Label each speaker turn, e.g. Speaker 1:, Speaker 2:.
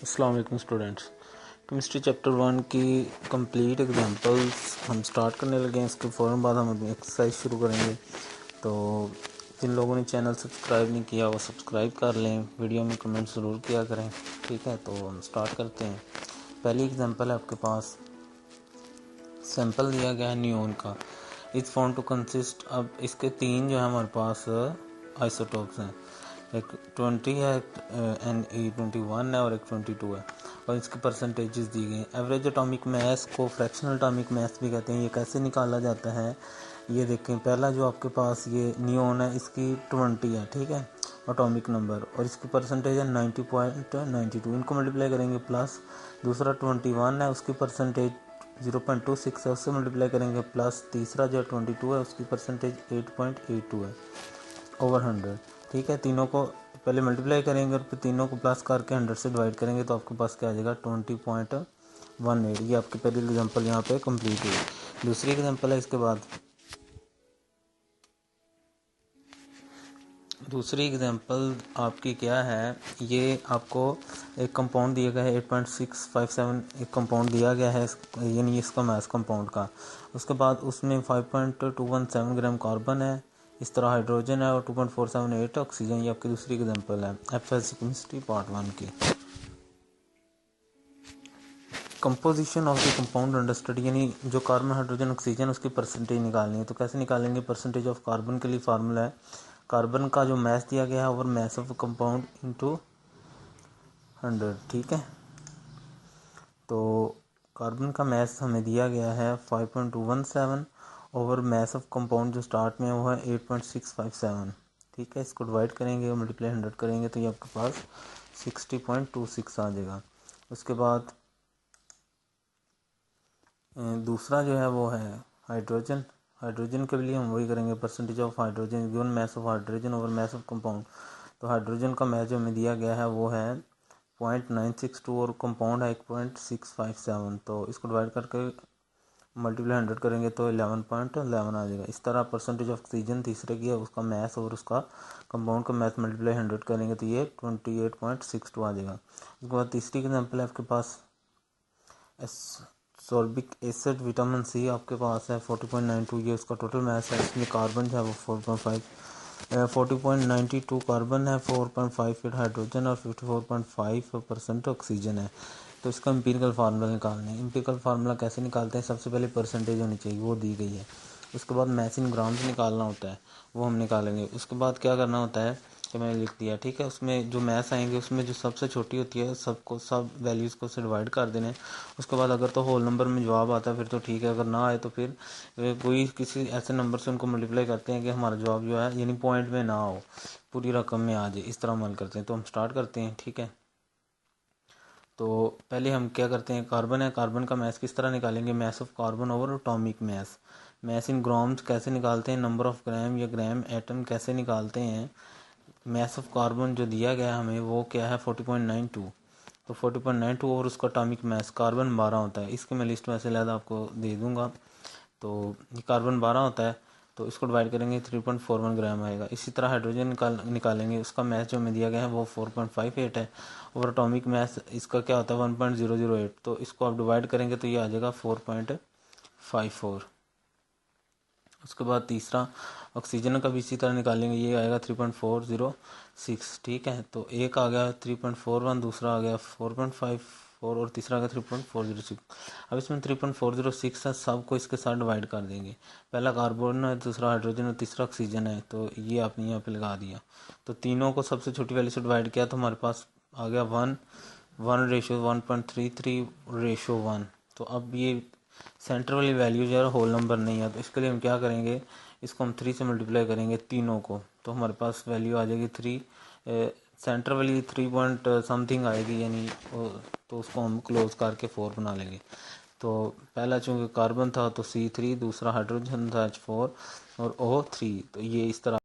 Speaker 1: अस्सलाम वालेकुम students. Chemistry chapter 1 की कंप्लीट एग्जांपल्स हम स्टार्ट करने लगे हैं। इसके फ़ौरन बाद हम अपनी एक्सरसाइज शुरू करेंगे। तो जिन लोगों ने चैनल सब्सक्राइब नहीं किया वो सब्सक्राइब कर लें, वीडियो में कमेंट ज़रूर किया करें। ठीक है, तो हम स्टार्ट करते हैं। पहली एग्जांपल है आपके पास, सैंपल दिया गया है नियोन का। इट्स फाउंड टू कंसिस्ट, अब इसके तीन जो है हमारे पास आइसोटोप्स हैं। एक 20 है, Ne21 है और एक 22 है, और इसके परसेंटेजेस दी गई हैं। एवरेज एटॉमिक मास को फ्रैक्शनल एटॉमिक मास भी कहते हैं। ये कैसे निकाला जाता है ये देखें। पहला जो आपके पास ये नियोन है, इसकी 20 है, ठीक है, एटॉमिक नंबर, और इसकी परसेंटेज है 90.92। इनको मल्टीप्लाई करेंगे प्लस दूसरा 21 है, उसकी परसेंटेज 0.26 है, उससे मल्टीप्लाई करेंगे प्लस तीसरा जो 22 है उसकी परसेंटेज 8.82 है ओवर 100। ठीक है, तीनों को पहले मल्टीप्लाई करेंगे और फिर तीनों को प्लस करके 100 से डिवाइड करेंगे तो आपके पास क्या आ जाएगा 20.18। ये आपकी पहली एग्जांपल यहाँ पे कंप्लीट हुई। दूसरी एग्जांपल है इसके बाद, दूसरी एग्जांपल आपकी क्या है, ये आपको एक कंपाउंड दिया गया है 8.657, एक कंपाउंड दिया गया है, यानी इसका मास कंपाउंड का। उसके बाद उसमें 5.217 ग्राम कार्बन है, इस तरह हाइड्रोजन है, और 2.478 ऑक्सीजन। ये आपकी दूसरी एग्जांपल है एफएससी केमिस्ट्री पार्ट 1 की। Composition of the compound under study, यानी जो कार्बन हाइड्रोजन ऑक्सीजन उसकी परसेंटेज निकालनी है। तो कैसे निकालेंगे? परसेंटेज ऑफ कार्बन के लिए फार्मूला है, कार्बन का जो मास दिया गया है over mass of compound into 100। ठीक है, तो कार्बन का मास हमें दिया गया है 5.217 ओवर मास ऑफ कंपाउंड जो स्टार्ट में वो है 8.657। ठीक है, इसको डिवाइड करेंगे और मल्टीप्लाई 100 करेंगे तो ये आपके पास 60.26 आ जाएगा। उसके बाद दूसरा जो है वो है हाइड्रोजन। हाइड्रोजन के लिए हम वही करेंगे, percentage of hydrogen given mass of hydrogen over mass of compound. तो हाइड्रोजन का मास जो हमें दिया गया है वो है 0.962 और कंपाउंड है 1.657। तो इसको डिवाइड करके मल्टीप्लाई 100 करेंगे तो 11.11 आ जाएगा। इस तरह परसेंटेज ऑफ ऑक्सीजन तीसरे की है, उसका मास और उसका कंपाउंड का मास मल्टीप्लाई 100 करेंगे तो ये 28.62 आ जाएगा। उसके बाद तीसरी एग्जाम्पल है आपके पास सॉर्बिक एसिड विटामिन सी आपके पास है 40.92, ये उसका टोटल मास है। इसमें कार्बन जो है वो 40.92 कार्बन है, 4.58 हाइड्रोजन और 54.5% ऑक्सीजन है। तो इसका एम्पिरिकल फार्मूला निकालना है। एम्पिरिकल फार्मूला कैसे निकालते हैं? सबसे पहले परसेंटेज होनी चाहिए, वो दी गई है। उसके बाद मास इन ग्राम से निकालना होता है, वो हम निकालेंगे। उसके बाद क्या करना होता है कि मैंने लिख दिया, ठीक है। उसमें जो मैथ्स आएंगे उसमें जो सबसे छोटी होती है सबको सब वैल्यूज़ को से डिवाइड कर देने। उसके बाद अगर तो होल नंबर में जवाब आता है फिर तो ठीक है, अगर ना आए तो फिर कोई किसी ऐसे नंबर से उनको मल्टीप्लाई करते हैं कि हमारा जवाब जो है यानी पॉइंट में ना हो, पूरी रकम में आ जाए, इस तरह अमल करते हैं। तो हम स्टार्ट करते हैं। ठीक है, तो पहले हम क्या करते हैं, कार्बन है, कार्बन का मास किस तरह निकालेंगे? Mass of carbon over atomic mass. Mass in grams कैसे निकालते हैं? नंबर ऑफ ग्राम या ग्राम एटम कैसे निकालते हैं? मास ऑफ कार्बन जो दिया गया हमें वो क्या है 40.92। तो 40.92 और उसका एटॉमिक मास कार्बन 12 होता है। इसकी मैं लिस्ट में से लिहाजा आपको दे दूंगा। तो ये कार्बन 12 होता है, तो इसको डिवाइड करेंगे 3.41 ग्राम आएगा। इसी तरह हाइड्रोजन निकालेंगे, उसका मास जो हमें दिया गया है वो 4.58 है, और एटॉमिक मास इसका क्या होता है 1.008। तो इसको आप डिवाइड करेंगे तो ये आ जाएगा 4.54। उसके बाद तीसरा ऑक्सीजन का भी इसी तरह निकालेंगे, ये आएगा 3.406। ठीक है, तो एक आ गया 3.41, दूसरा आ गया 4.54 और तीसरा आ गया 3.406। अब इसमें 3.406 है, सबको इसके साथ डिवाइड कर देंगे। पहला कार्बन है, दूसरा हाइड्रोजन और तीसरा ऑक्सीजन है, तो ये आपने यहाँ पे लगा दिया। तो तीनों को सबसे छोटी वैल्यू से डिवाइड किया तो हमारे पास आ गया 1:1.33 तो अब ये सेंटर वाली वैल्यू जो है होल नंबर नहीं है, तो इसके लिए हम क्या करेंगे, इसको हम 3 से मल्टीप्लाई करेंगे तीनों को, तो हमारे पास वैल्यू आ जाएगी 3। सेंटर वाली 3 पॉइंट समथिंग आएगी, यानी तो उसको हम क्लोज करके 4 बना लेंगे। तो पहला चूँकि कार्बन था तो C3, दूसरा हाइड्रोजन था H4 और O3, तो ये इस तरह